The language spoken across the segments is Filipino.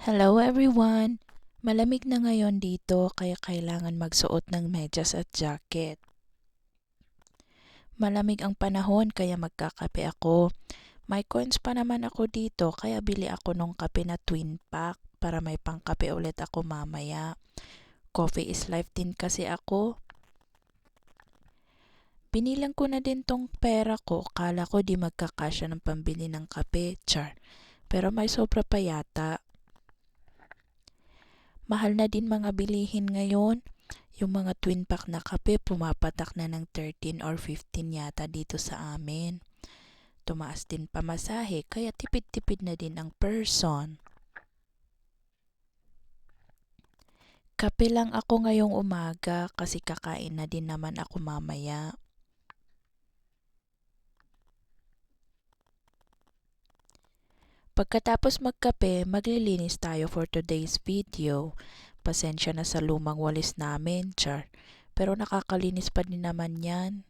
Hello everyone! Malamig na ngayon dito kaya kailangan magsuot ng medyas at jacket. Malamig ang panahon kaya magkakape ako. May coins pa naman ako dito kaya bili ako ng kape na twin pack para may pangkape ulit ako mamaya. Coffee is life din kasi ako. Binilang ko na din tong pera ko, kala ko di magkakasya ng pambili ng kape, char. Pero may sobra pa yata. Mahal na din mga bilihin ngayon. Yung mga twin pack na kape pumapatak na ng 13 or 15 yata dito sa amin. Tumaas din pamasahe kaya tipid-tipid na din ang person. Kape lang ako ngayong umaga kasi kakain na din naman ako mamaya. Pagkatapos magkape, maglilinis tayo for today's video. Pasensya na sa lumang walis namin, char. Pero nakakalinis pa din naman yan.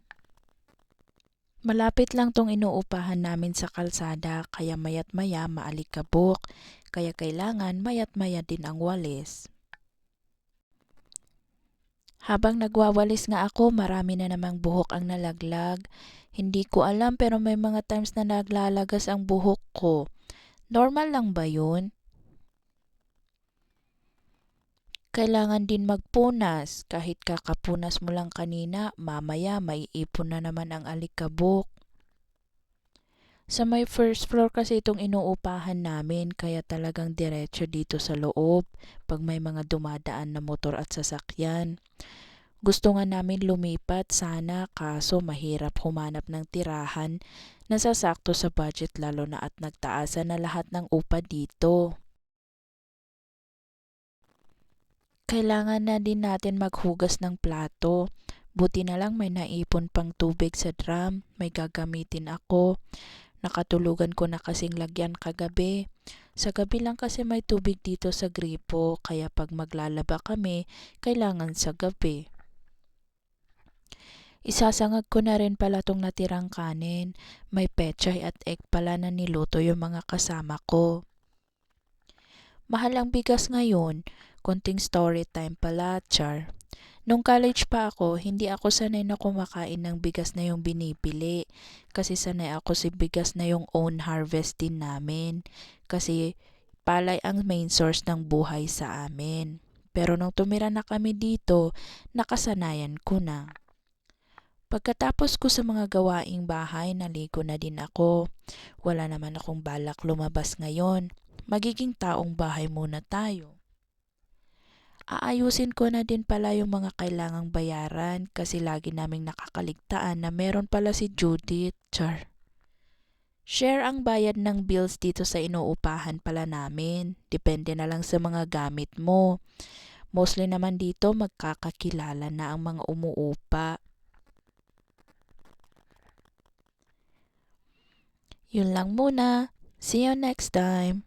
Malapit lang tong inuupahan namin sa kalsada kaya mayat maya maalikabok. Kaya kailangan mayat maya din ang walis. Habang nagwawalis nga ako, marami na namang buhok ang nalaglag. Hindi ko alam pero may mga times na naglalagas ang buhok ko. Normal lang ba yun? Kailangan din magpunas. Kahit kakapunas mo lang kanina, mamaya may ipon na naman ang alikabok. Sa may first floor kasi itong inuupahan namin kaya talagang diretso dito sa loob pag may mga dumadaan na motor at sasakyan. Gusto nga namin lumipat sana kaso mahirap humanap ng tirahan na sasakto sa budget lalo na at nagtaasan na lahat ng upa dito. Kailangan na din natin maghugas ng plato. Buti na lang may naipon pang tubig sa drum, may gagamitin ako. Nakatulugan ko na kasing lagyan kagabi. Sa gabi lang kasi may tubig dito sa gripo kaya pag maglalaba kami, kailangan sa gabi. Isasangag ko na rin pala tong natirang kanin. May pechay at egg pala na niluto yung mga kasama ko. Mahal ang bigas ngayon. Konting story time pala, char. Nung college pa ako, hindi ako sanay na kumakain ng bigas na yung binibili. Kasi sanay ako si bigas na yung own harvest din namin. Kasi palay ang main source ng buhay sa amin. Pero nung tumira na kami dito, nakasanayan ko na. Pagkatapos ko sa mga gawaing bahay, naligo na din ako. Wala naman akong balak lumabas ngayon. Magiging taong bahay muna tayo. Aayusin ko na din pala yung mga kailangang bayaran kasi lagi naming nakakaligtaan na meron pala si Judith, char. Share ang bayad ng bills dito sa inuupahan pala namin. Depende na lang sa mga gamit mo. Mostly naman dito magkakakilala na ang mga umuupa. Yun lang muna. See you next time.